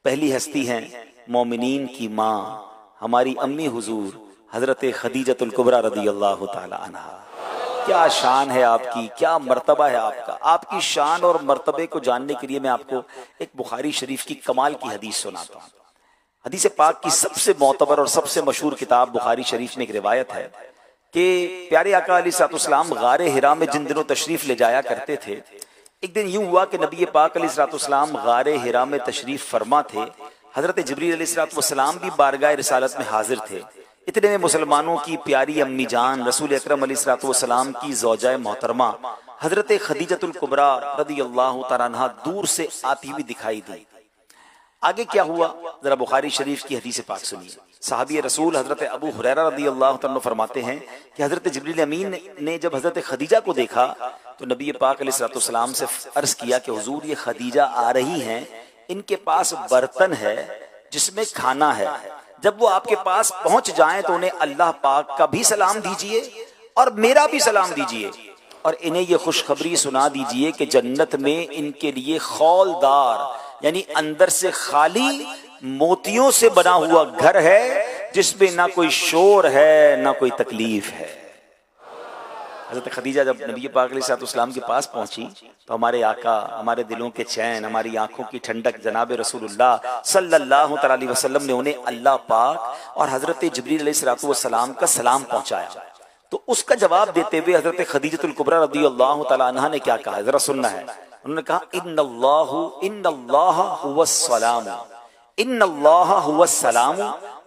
پہلی ہستی ہیں مومنین کی ماں ہماری امی حضور حضرت خدیجۃ الکبریٰ رضی اللہ تعالی عنہا۔ کیا شان ہے آپ کی، کیا مرتبہ ہے آپ کا۔ آپ کی شان اور مرتبے کو جاننے کے لیے میں آپ کو ایک بخاری شریف کی کمال کی حدیث سناتا ہوں۔ حدیث پاک کی سب سے معتبر اور سب سے مشہور کتاب بخاری شریف میں ایک روایت ہے کہ پیارے آقا علیہ الصلوۃ والسلام غار حرا میں جن دنوں تشریف لے جایا کرتے تھے، ایک دن یوں ہوا کہ نبی پاک علیہ الصلوۃ والسلام غار حرا میں تشریف فرما تھے، حضرت جبریل علیہ الصلوۃ والسلام بھی بارگاہ رسالت میں حاضر تھے۔ اتنے میں مسلمانوں کی پیاری امی جان رسول اکرم علیہ الصلوۃ والسلام کی زوجہ محترمہ حضرت خدیجۃ الکبریٰ رضی اللہ تعالیٰ عنہا دور سے آتی ہوئی دکھائی دی۔ آگے کیا ہوا ذرا بخاری شریف کی حدیث پاک سنیے۔ صحابی رسول حضرت ابو ہریرہ رضی اللہ تعالیٰ عنہ فرماتے ہیں کہ حضرت جبریل امین نے جب حضرت خدیجہ کو دیکھا تو نبی پاک علیہ الصلوۃ والسلام سے عرض کیا کہ حضور یہ خدیجہ آ رہی ہیں، ان کے پاس برتن ہے جس میں کھانا ہے، جب وہ آپ کے پاس پہنچ جائیں تو انہیں اللہ پاک کا بھی سلام دیجئے اور میرا بھی سلام دیجئے، اور انہیں یہ خوشخبری سنا دیجئے کہ جنت میں ان کے لیے خولدار یعنی اندر سے خالی موتیوں سے بنا ہوا گھر ہے جس میں نہ کوئی شور ہے نہ کوئی تکلیف ہے۔ حضرت خدیجہ جب نبی پاک علیہ الصلوۃ والسلام کے پاس پہنچی تو ہمارے آقا، ہمارے دلوں کے چین، ہماری آنکھوں کی ٹھنڈک جناب رسول اللہ صلی اللہ تعالی علیہ وسلم نے انہیں اللہ پاک اور حضرت جبریل علیہ الصلوۃ والسلام کا سلام پہنچایا۔ تو اس کا جواب دیتے ہوئے حضرت خدیجۃ الکبریٰ رضی اللہ تعالی عنہا نے کیا کہا، ذرا سننا ہے۔ انہوں نے کہا ان اللہ هو السلام، ان اللہ هو السلام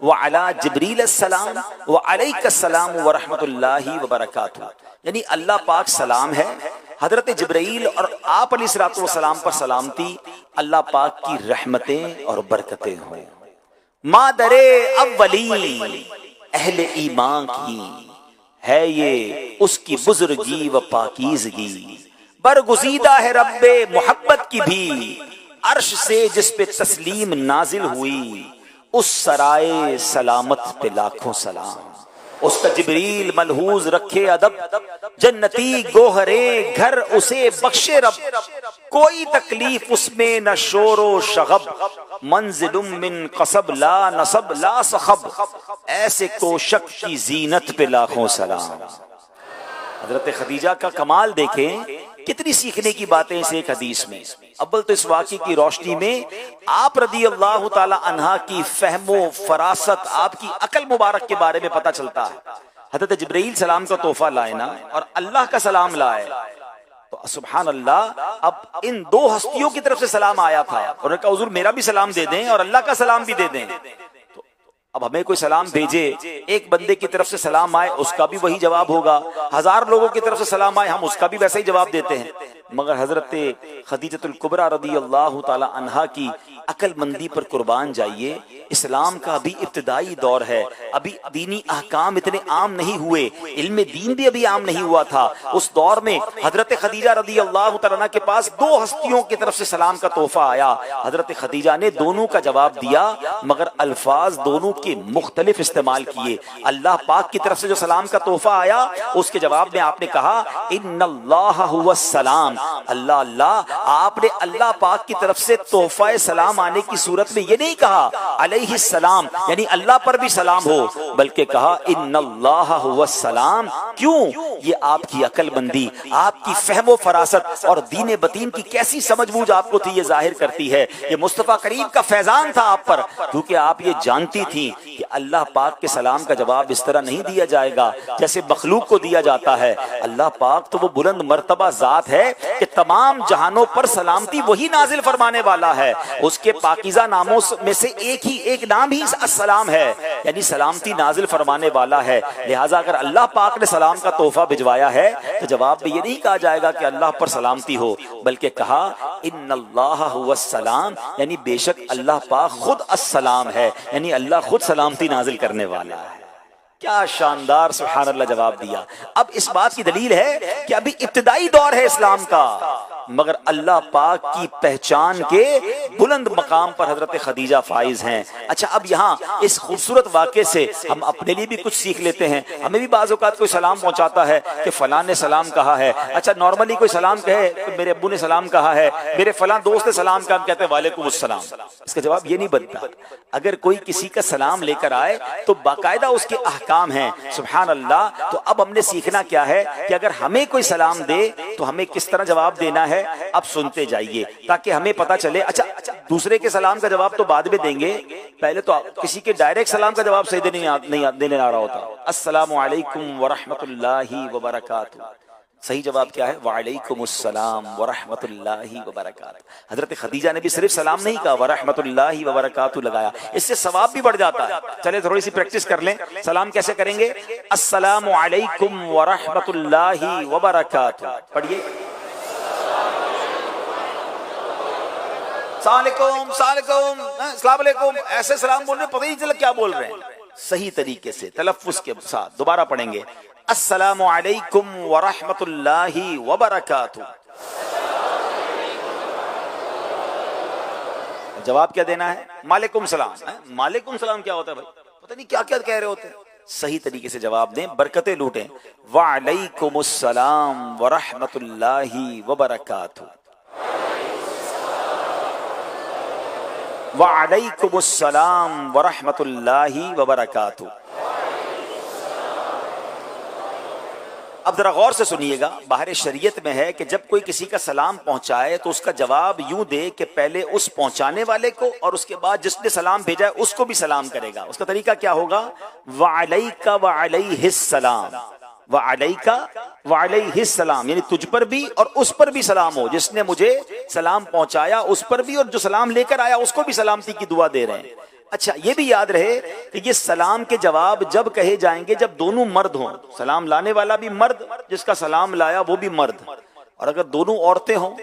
وعلی جبریل السلام وعلیک السلام ورحمۃ اللہ وبرکاتہ، یعنی اللہ پاک سلام ہے، حضرت جبرائیل اور آپ علیہ الصلوۃ والسلام پر سلامتی، اللہ پاک کی رحمتیں اور برکتیں ہوں۔ مادر اولین اہل ایمان کی ہے یہ اس کی بزرگی و پاکیزگی، برگزیدہ ہے رب محبت کی بھی، عرش سے جس پہ تسلیم نازل ہوئی، اس سرائے سلامت پہ لاکھوں سلام۔ اس کا جبریل ملحوظ رکھے ادب، جنتی گوہرے گھر اسے بخشے رب، کوئی تکلیف اس میں نہ شور و شغب، منزل من قصب لا نصب لا صخب، ایسے کوشک کی زینت پہ لاکھوں سلام۔ حضرت خدیجہ کا کمال دیکھیں، کتنی سیکھنے کی باتیں اس ایک حدیث میں۔ اول تو اس واقعے کی روشنی میں آپ رضی اللہ تعالی عنہا کی فہم و فراست، آپ کی عقل مبارک کے بارے میں پتہ چلتا ہے۔ حضرت جبرائیل سلام کا تحفہ لائے نا اور اللہ کا سلام لائے، تو سبحان اللہ، اب ان دو ہستیوں کی طرف سے سلام آیا تھا اور انہوں نے کہا حضور میرا بھی سلام دے دیں اور اللہ کا سلام بھی دے دیں۔ اب ہمیں کوئی سلام بھیجے، ایک بندے کی طرف سے سلام آئے اس کا بھی وہی جواب ہوگا، 1000 لوگوں کی طرف سے سلام آئے ہم اس کا بھی ویسے ہی جواب دیتے ہیں، مگر حضرت خدیجۃ الکبریٰ رضی اللہ تعالی عنہا کی عقل مندی پر قربان جائیے۔ اسلام کا ابھی ابتدائی دور ہے، ابھی دینی احکام اتنے عام نہیں ہوئے، علم دین بھی ابھی عام نہیں ہوا تھا۔ اس دور میں حضرت خدیجہ رضی اللہ تعالی عنہ کے پاس دو ہستیوں کی طرف سے سلام کا تحفہ آیا، حضرت خدیجہ نے دونوں کا جواب دیا، مگر الفاظ دونوں کے مختلف استعمال کیے۔ اللہ پاک کی طرف سے جو سلام کا تحفہ آیا اس کے جواب میں آپ نے کہا ان اللہ هو السلام، اللہ اللہ، آپ نے اللہ پاک کی طرف سے تحفہ سلام آنے کی صورت میں یہ نہیں کہا علیہ السلام یعنی اللہ پر بھی سلام ہو، بلکہ کہا ان اللہ هو السلام۔ کیوں؟ یہ آپ کی عقل مندی، آپ کی فہم و فراست اور دین بطین کی کیسی سمجھ بوجھ آپ کو تھی یہ ظاہر کرتی ہے۔ یہ مصطفیٰ کریم کا فیضان تھا آپ پر، کیونکہ آپ یہ جانتی تھی کہ اللہ پاک کے سلام کا جواب اس طرح نہیں دیا جائے گا جیسے مخلوق کو دیا جاتا ہے۔ اللہ پاک تو وہ بلند مرتبہ ذات ہے کہ تمام جہانوں پر سلامتی وہی نازل فرمانے والا ہے، اس کے پاکیزہ ناموں میں سے ایک نام ہی السلام ہے، یعنی سلامتی نازل فرمانے والا ہے۔ لہٰذا اگر اللہ پاک نے سلام کا تحفہ بھجوایا ہے تو جواب میں یہ نہیں کہا جائے گا کہ اللہ پر سلامتی ہو، بلکہ کہا ان اللہ هو السلام، یعنی بے شک اللہ پاک خود السلام ہے، یعنی اللہ خود سلامتی نازل کرنے والا ہے۔ کیا شاندار سبحان اللہ جواب دیا۔ اب اس بات کی دلیل ہے کہ ابھی ابتدائی دور ہے اسلام کا، مگر اللہ پاک کی پہچان کے بلند مقام پر حضرت خدیجہ فائز ہیں۔ اچھا اب یہاں اس خوبصورت واقعے سے ہم اپنے لیے بھی کچھ سیکھ لیتے ہیں۔ ہمیں بھی بعض اوقات کوئی سلام پہنچاتا ہے کہ فلاں نے سلام کہا ہے، اچھا نارملی کوئی سلام کہے کہ میرے ابو نے سلام کہا ہے، میرے فلاں دوست نے سلام کہا، ہم کہتے ہیں وعلیکم السلام۔ اس کا جواب یہ نہیں بنتا۔ اگر کوئی کسی کا سلام لے کر آئے تو باقاعدہ اس کے احکام ہیں، سبحان اللہ۔ تو اب ہم نے سیکھنا کیا ہے کہ اگر ہمیں کوئی سلام دے تو ہمیں کس طرح جواب دینا ہے، اب سنتے جائیے تاکہ ہمیں پتہ چلے۔ اچھا دوسرے کے سلام کا جواب تو بعد میں دیں گے، پہلے تو کسی کے ڈائریکٹ سلام کا جواب صحیح دینے آ رہا ہوتا۔ السلام علیکم ورحمۃ اللہ وبرکاتہ، صحیح جواب کیا ہے؟ وعلیکم السلام ورحمۃ اللہ وبرکاتہ۔ حضرت خدیجہ نے بھی صرف سلام نہیں کہا، ورحمۃ اللہ وبرکاتہ لگایا، اس سے ثواب بھی بڑھ جاتا ہے۔ چلے تھوڑی سی پریکٹس کر لیں۔ سلام کیسے کریں گے؟ السلام علیکم ورحمۃ اللہ وبرکاتہ، پڑھیے۔ السلام علیکم، السلام علیکم، السلام علیکم، ایسے سلام بول رہے ہیں پتہ ہی نہیں چلا کیا بول رہے ہیں۔ صحیح طریقے سے تلفظ کے ساتھ دوبارہ پڑھیں گے، السلام علیکم ورحمۃ اللہ وبرکاتہ۔ جواب کیا دینا ہے؟ مالکم السلام۔ مالکم السلام کیا ہوتا ہے بھائی؟ پتہ نہیں کیا کیا کہہ رہے ہوتے ہیں۔ صحیح طریقے سے جواب دیں، برکتیں لوٹیں۔ وعلیکم السلام ورحمۃ اللہ وبرکاتہ، وعلیکم السلام ورحمۃ اللہ وبرکاتہ۔ اب ذرا غور سے سنیے گا، باہر شریعت میں ہے کہ جب کوئی کسی کا سلام پہنچائے تو اس کا جواب یوں دے کہ پہلے اس پہنچانے والے کو اور اس کے بعد جس نے سلام بھیجا ہے اس کو بھی سلام کرے گا۔ اس کا طریقہ کیا ہوگا؟ وعلیک وعلیہ السلام، وعلیک وعلیہ السلام، یعنی تجھ پر بھی اور اس پر بھی سلام ہو، جس نے مجھے سلام پہنچایا اس پر بھی اور جو سلام لے کر آیا اس کو بھی سلامتی کی دعا دے رہے ہیں۔ اچھا یہ بھی یاد رہے کہ یہ سلام کے جواب جب کہے جائیں گے جب دونوں مرد ہوں، سلام لانے والا بھی مرد، جس کا سلام لایا وہ بھی مرد، اور اگر دونوں عورتیں ہوں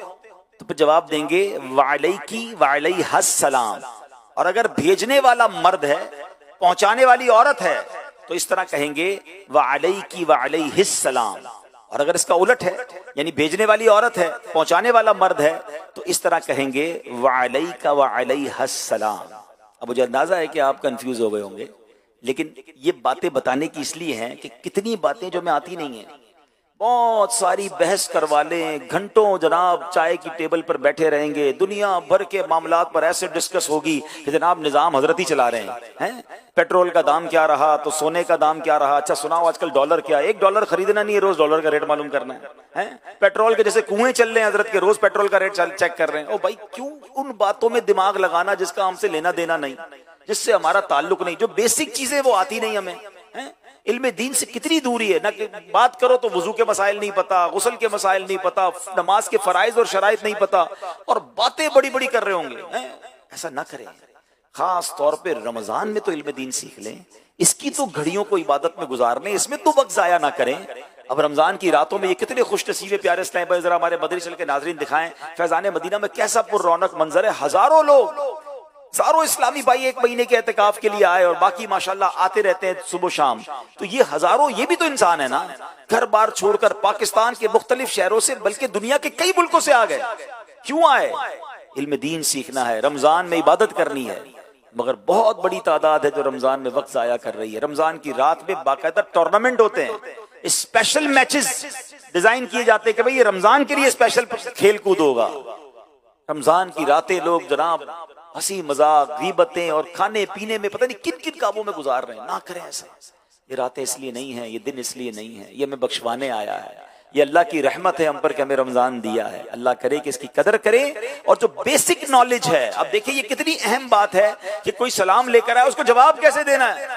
تو پھر جواب دیں گے وعلیکی وعلیہ السلام، اور اگر بھیجنے والا مرد ہے پہنچانے والی عورت ہے تو اس طرح کہیں گے وعلیکی وعلیہ السلام، اور اگر اس کا الٹ ہے یعنی بھیجنے والی عورت ہے پہنچانے والا مرد ہے تو اس طرح کہیں گے وعلیک وعلیہ السلام۔ اب مجھے اندازہ ہے کہ آپ کنفیوز ہو گئے ہوں گے، لیکن یہ باتیں بتانے کی اس لیے ہیں کہ کتنی باتیں جو میں آتی نہیں ہیں، بہت ساری بحث کروا لیں، گھنٹوں جناب چائے کی ٹیبل پر بیٹھے رہیں گے، دنیا بھر کے معاملات پر ایسے ڈسکس ہوگی کہ جناب نظام حضرت ہی چلا رہے ہیں۔ پیٹرول کا دام کیا رہا تو سونے کا دام کیا رہا، اچھا سناؤ آج کل ڈالر کیا، ایک ڈالر خریدنا نہیں ہے، روز ڈالر کا ریٹ معلوم کرنا ہے۔ پیٹرول کے جیسے کنویں چل رہے ہیں حضرت کے، روز پیٹرول کا ریٹ چیک کر رہے ہیں۔ او بھائی کیوں ان باتوں میں دماغ لگانا جس کا ہم سے لینا دینا نہیں، جس سے ہمارا تعلق نہیں، جو بیسک چیزیں وہ آتی نہیں ہمیں۔ علم دین سے کتنی دوری ہے، نہ کہ بات کرو تو وضو کے مسائل نہیں پتا، غسل کے مسائل نہیں پتا، نماز کے فرائض اور شرائط نہیں پتا، اور باتیں بڑی بڑی کر رہے ہوں گے۔ ایسا نہ کریں، خاص طور پہ رمضان میں تو علم دین سیکھ لیں، اس کی تو گھڑیوں کو عبادت میں گزار لیں، اس میں تو وقت ضائع نہ کریں۔ اب رمضان کی راتوں میں یہ کتنے خوش نصیب پیارے اسلام بھائی، ذرا ہمارے مدری چل کے ناظرین دکھائیں فیضان مدینہ میں کیسا پر رونق منظر ہے، ہزاروں لوگ، ہزاروں اسلامی بھائی ایک مہینے کے اعتکاف کے لیے آئے، اور باقی ماشاءاللہ آتے رہتے ہیں صبح و شام۔ تو یہ ہزاروں، یہ بھی تو انسان ہے نا، گھر بار چھوڑ کر پاکستان کے مختلف شہروں سے بلکہ دنیا کے کئی ملکوں سے آ گئے۔ کیوں آئے؟ علم دین سیکھنا ہے، رمضان میں عبادت کرنی ہے، مگر بہت بڑی تعداد ہے جو رمضان میں وقت ضائع کر رہی ہے۔ رمضان کی رات میں باقاعدہ ٹورنامنٹ ہوتے ہیں، اسپیشل میچز ڈیزائن کیے جاتے ہیں کہ بھئی یہ رمضان کے لیے اسپیشل کھیل کود ہوگا۔ رمضان کی راتیں لوگ جناب ہنسی مذاق غیبتیں اور کھانے پینے میں پتہ نہیں کن کن کاموں میں گزار رہے ہیں۔ نہ کریں ایسا، یہ راتیں اس لیے نہیں ہیں، یہ دن اس لیے نہیں ہے، یہ ہمیں بخشوانے آیا ہے، یہ اللہ کی رحمت ہے ہم پر کہ ہمیں رمضان دیا ہے۔ اللہ کرے کہ اس کی قدر کریں، اور جو بیسک نالج ہے، اب دیکھیں یہ کتنی اہم بات ہے کہ کوئی سلام لے کر آئے اس کو جواب کیسے دینا ہے،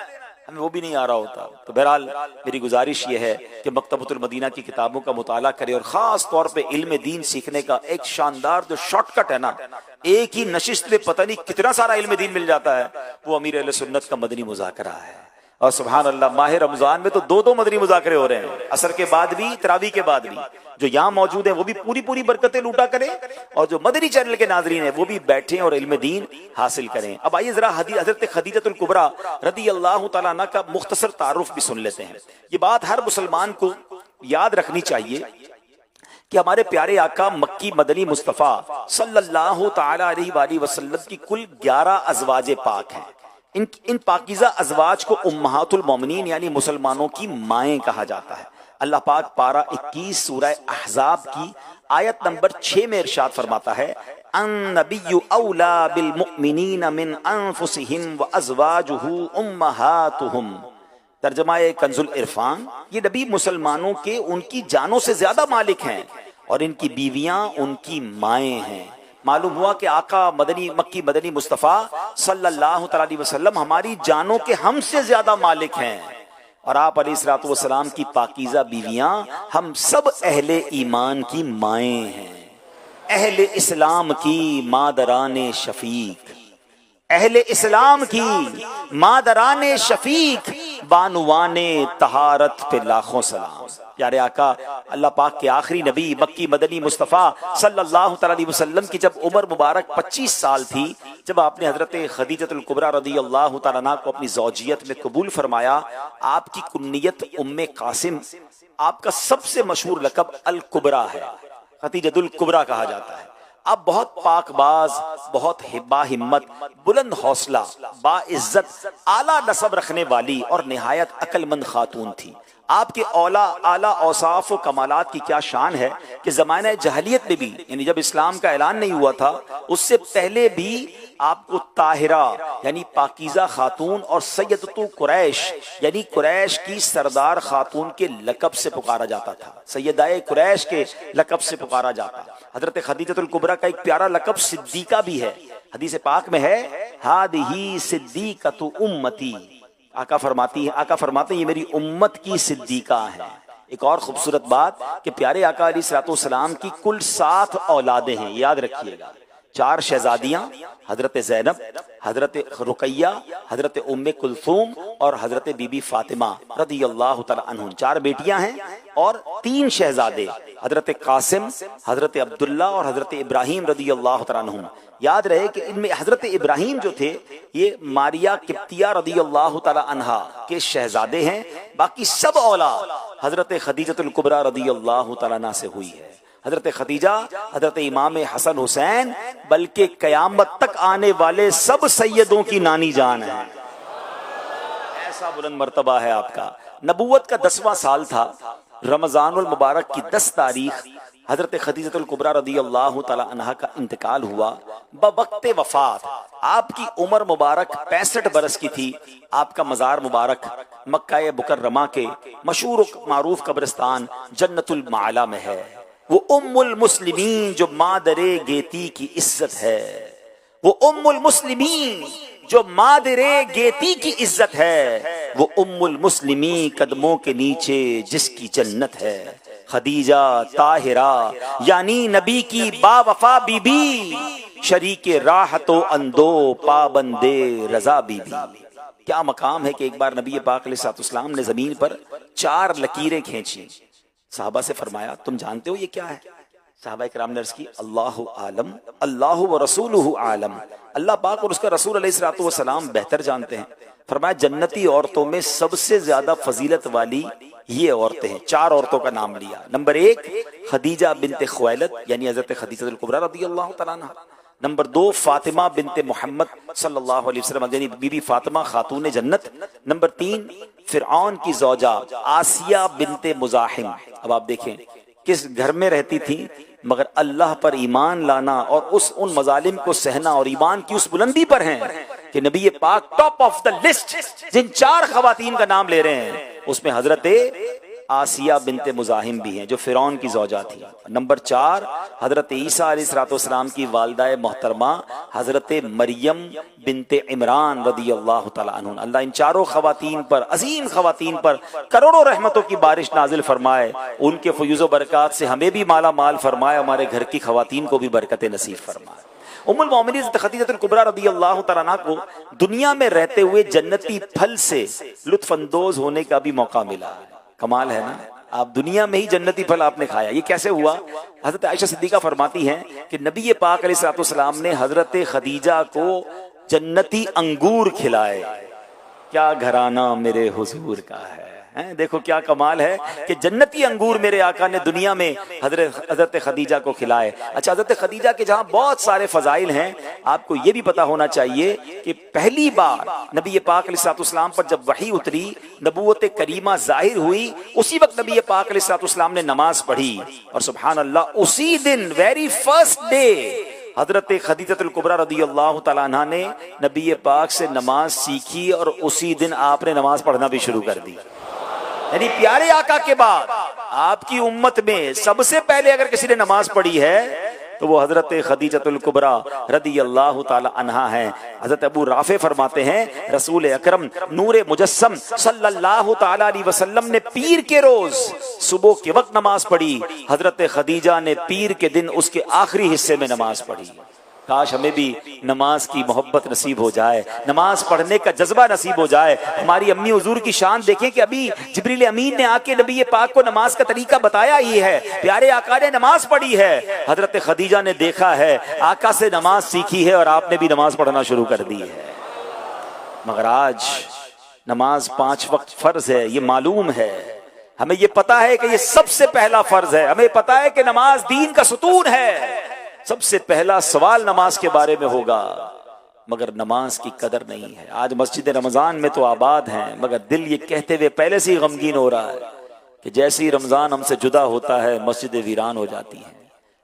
ہمیں وہ بھی نہیں آ رہا ہوتا۔ تو بہرحال میری گزارش یہ ہے کہ مکتبۃ المدینہ کی کتابوں کا مطالعہ کرے، اور خاص طور پہ علم دین سیکھنے کا ایک شاندار جو شارٹ کٹ ہے نا، ایک ہی نشست میں پتہ نہیں کتنا سارا علم دین مل جاتا ہے، وہ امیر اہل سنت کا مدنی مذاکرہ ہے۔ اور سبحان اللہ ماہ رمضان میں تو دو مدنی مذاکرے ہو رہے ہیں، عصر کے بعد بھی تراویح کے بعد بھی۔ جو یہاں موجود ہیں وہ بھی پوری برکتیں لوٹا کریں، اور جو مدنی چینل کے ناظرین ہیں وہ بھی بیٹھیں اور علم دین حاصل کریں۔ اب آئیے ذرا حضرت خدیجہ الکبریٰ رضی اللہ تعالیٰ عنہ کا مختصر تعارف بھی سن لیتے ہیں۔ یہ بات ہر مسلمان کو یاد رکھنی چاہیے کہ ہمارے پیارے آقا مکی مدنی مصطفیٰ صلی اللہ تعالی علیہ وآلہ وسلم کی کل 11 ازواج پاک ہیں. ان پاکیزہ ازواج کو امہات المومنین یعنی مسلمانوں کی مائیں کہا جاتا ہے. اللہ پاک پارہ 21 سورہ احزاب کی آیت نمبر 6 میں ارشاد فرماتا ہے النبی اولا بالمؤمنین من انفسہم وازواجہ امہاتہم. ترجمہ کنز العرفان، یہ نبی مسلمانوں کے ان کی جانوں سے زیادہ مالک ہیں اور ان کی بیویاں ان کی مائیں ہیں. معلوم ہوا کہ آقا مکی مدنی مصطفیٰ صلی اللہ علیہ وسلم ہماری جانوں کے ہم سے زیادہ مالک ہیں، اور آپ علیہ الصلوۃ والسلام کی پاکیزہ بیویاں ہم سب اہل ایمان کی مائیں ہیں. اہل اسلام کی مادران شفیق، اہل اسلام کی مادران شفیق، بانوان طہارت پہ لاکھوں سلام. پیارے آقا اللہ پاک کے آخری نبی مکی مدنی مصطفیٰ صلی اللہ علیہ وسلم کی جب عمر مبارک 25 سال تھی، جب آپ نے حضرت خدیجۃ الکبریٰ رضی اللہ تعالیٰ عنہ کو اپنی زوجیت میں قبول فرمایا. آپ کی کنیت ام قاسم، آپ کا سب سے مشہور لقب الکبریٰ ہے، خدیجۃ الکبریٰ کہا جاتا ہے. آپ بہت پاک باز، بہت با ہمت، بلند حوصلہ، با عزت، اعلیٰ نسب رکھنے والی اور نہایت عقل مند خاتون تھی. آپ کے اعلیٰ اوصاف و کمالات کی کیا شان ہے کہ زمانہ جاہلیت میں بھی، یعنی جب اسلام کا اعلان نہیں ہوا تھا اس سے پہلے بھی آپ کو طاہرہ یعنی پاکیزہ خاتون اور سیدۃ قریش یعنی قریش کی سردار خاتون کے لقب سے پکارا جاتا تھا، سیدہ قریش کے لقب سے پکارا جاتا. حضرت خدیجۃ الکبریٰ کا ایک پیارا لقب صدیقہ بھی ہے. حدیث پاک میں ہے ہذہ صدیقۃ امتی. آقا فرماتے ہیں یہ میری امت کی صدیقہ ہیں. ایک اور خوبصورت بات کہ پیارے آقا علیہ الصلوۃ والسلام کی کل 7 اولادیں ہیں، یاد رکھیے گا. 4 شہزادیاں، حضرت زینب، حضرت رقیہ، حضرت ام کلثوم اور حضرت بی بی فاطمہ رضی اللہ تعالی عنہم. 4 بیٹیاں ہیں اور 3 شہزادے، حضرت قاسم، حضرت عبداللہ اور حضرت ابراہیم رضی اللہ تعالی عنہم. یاد رہے کہ ان میں حضرت ابراہیم جو تھے یہ ماریہ قبطیہ رضی اللہ تعالی عنہا کے شہزادے ہیں. باقی سب اولاد حضرت خدیجۃ الکبریٰ رضی اللہ تعالی عنہ سے ہوئی ہے. حضرت خدیجہ، حضرت امام حسن حسین، بلکہ قیامت تک آنے والے سب سیدوں کی نانی جان ہیں. ایسا بلند مرتبہ ہے آپ کا. نبوت کا 10واں سال تھا. رمضان المبارک کی 10 تاریخ حضرت خدیجۃ الکبریٰ رضی اللہ تعالی عنہا کا انتقال ہوا. بوقت وفات آپ کی عمر مبارک 65 برس کی تھی. آپ کا مزار مبارک مکہ مکرمہ کے مشہور و معروف قبرستان جنت المعلی میں ہے. وہ ام المسلمین جو مادر گیتی کی عزت ہے، وہ ام المسلمین جو مادر گیتی کی عزت ہے، وہ ام المسلمین قدموں کے نیچے جس کی جنت ہے. خدیجہ طاہرہ یعنی نبی کی با وفا بی بی، شریک راحت و اندو پابند رضا بی بی. کیا مقام ہے کہ ایک بار نبی پاک علیہ الصلوۃ والسلام نے زمین پر 4 لکیریں کھینچی. صحابہ سے فرمایا تم جانتے ہو یہ کیا ہے؟ صحابہ کرام نے عرض کی اللہ عالم، اللہ و رسولہ عالم، اللہ پاک اور اس کا رسول علیہ الصلوۃ والسلام بہتر جانتے ہیں. فرمایا جنتی عورتوں میں سب سے زیادہ فضیلت والی یہ عورتیں ہیں. 4 عورتوں کا نام لیا. نمبر 1 خدیجہ بنت خویلد یعنی حضرت خدیجہ الکبریٰ رضی اللہ تعالیٰ عنہ. نمبر 2 فاطمہ بنت محمد صلی اللہ علیہ وسلم یعنی بی بی فاطمہ خاتون جنت. نمبر 3 فرعون کی زوجہ آسیہ بنت مزاحم. اب آپ دیکھیں کس گھر میں رہتی تھی مگر اللہ پر ایمان لانا اور ان مظالم کو سہنا اور ایمان کی اس بلندی پر ہیں کہ نبی پاک ٹاپ آف دا لسٹ جن 4 خواتین کا نام لے رہے ہیں اس میں حضرت آسیہ بنت مزاحم بھی ہیں جو فرعون کی زوجہ تھی. نمبر 4 حضرت عیسیٰ علیہ الصلوۃ والسلام کی والدہ محترمہ حضرت مریم بنت عمران رضی اللہ تعالی عنہ. اللہ ان 4 خواتین پر، عظیم خواتین پر کروڑوں رحمتوں کی بارش نازل فرمائے. ان کے فیوز و برکات سے ہمیں بھی مالا مال فرمائے، ہمارے گھر کی خواتین کو بھی برکت نصیب فرمائے. ام المومنین خدیجہ الکبریٰ رضی اللہ تعالیٰ عنہا کو دنیا میں رہتے ہوئے جنتی پھل سے لطف اندوز ہونے کا بھی موقع ملا. کمال ہے نا، آپ دنیا میں ہی جنتی پھل آپ نے کھایا. یہ کیسے ہوا؟ حضرت عائشہ صدیقہ فرماتی ہیں کہ نبی پاک علیہ الصلوۃ والسلام نے حضرت خدیجہ کو جنتی انگور کھلائے. کیا گھرانہ میرے حضور کا ہے. دیکھو کیا کمال ہے کہ جنتی انگور میرے آقا نے دنیا میں حضرت خدیجہ کو کھلائے. اچھا حضرت خدیجہ کے جہاں بہت سارے فضائل ہیں، آپ کو یہ بھی پتا ہونا چاہیے کہ پہلی بار نبی پاک علیہ الصلوۃ والسلام پر جب وحی اتری، نبوت کریمہ ظاہر ہوئی، اسی وقت نبی پاک علیہ الصلوۃ والسلام نے نماز پڑھی، اور سبحان اللہ اسی دن ویری فرسٹ ڈے حضرت خدیجہ الکبریٰ رضی اللہ تعالیٰ عنہ نے نبی پاک سے نماز سیکھی، اور اسی دن آپ نے نماز پڑھنا بھی شروع کر دی. یعنی پیارے آقا کے بعد آپ کی امت میں سب سے پہلے اگر کسی نے نماز پڑھی ہے تو وہ حضرت خدیجہ الکبریٰ رضی اللہ تعالی عنہا ہیں. حضرت ابو رافع فرماتے ہیں رسول اکرم نور مجسم صلی اللہ تعالی علیہ وسلم نے پیر کے روز صبح کے وقت نماز پڑھی، حضرت خدیجہ نے پیر کے دن اس کے آخری حصے میں نماز پڑھی. کاش ہمیں بھی نماز کی محبت نصیب ہو جائے، نماز پڑھنے کا جذبہ نصیب ہو جائے. ہماری امی حضور کی شان دیکھیں کہ ابھی جبریل امین نے آ کے نبی پاک کو نماز کا طریقہ بتایا ہی ہے، پیارے آقا نے نماز پڑھی ہے، حضرت خدیجہ نے دیکھا ہے، آقا سے نماز سیکھی ہے، اور آپ نے بھی نماز پڑھنا شروع کر دی ہے. مگر آج نماز 5 وقت فرض ہے، یہ معلوم ہے، ہمیں یہ پتا ہے کہ یہ سب سے پہلا فرض ہے، ہمیں پتا ہے کہ نماز دین کا ستون ہے. سب سے پہلا سوال نماز کے بارے میں ہوگا، مگر نماز کی قدر نہیں ہے. آج مسجد رمضان میں تو آباد ہیں، مگر دل یہ کہتے ہوئے پہلے سے ہی غمگین ہو رہا ہے کہ جیسے ہی رمضان ہم سے جدا ہوتا ہے مسجد ویران ہو جاتی ہیں.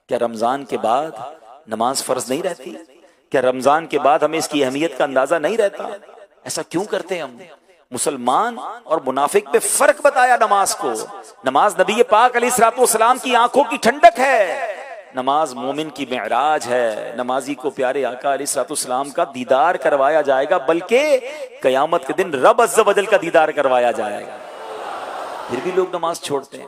کیا رمضان کے بعد نماز فرض نہیں رہتی؟ کیا رمضان کے بعد ہمیں اس کی اہمیت کا اندازہ نہیں رہتا؟ ایسا کیوں کرتے ہیں ہم؟ مسلمان اور منافق پہ فرق بتایا نماز کو. نماز نبی پاک علیہ الصلوۃ والسلام کی آنکھوں کی ٹھنڈک ہے، نماز مومن کی معراج ہے. نمازی کو پیارے آقا علیہ الصلوۃ والسلام کا دیدار کروایا جائے گا، بلکہ قیامت کے دن رب عز و جل کا دیدار کروایا جائے گا. پھر بھی لوگ نماز چھوڑتے ہیں.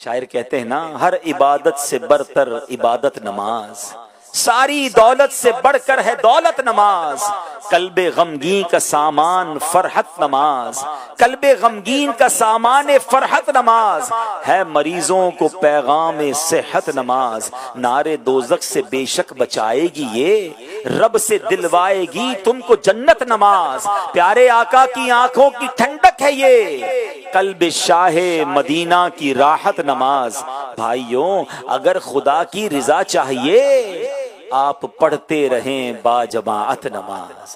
شاعر کہتے ہیں نا، ہر عبادت سے برتر عبادت نماز، ساری دولت سے بڑھ کر ہے دولت نماز. قلب غمگین کا سامان فرحت نماز، قلب غمگین کا سامان فرحت نماز ہے. مریضوں کو پیغام صحت نماز، نارے دوزخ سے بے شک بچائے گی یہ، رب سے دلوائے گی تم کو جنت نماز. پیارے آقا کی آنکھوں کی ٹھنڈک ہے یہ، قلب شاہ مدینہ کی راحت نماز. بھائیوں اگر خدا کی رضا چاہیے آپ پڑھتے رہیں با جماعت نماز.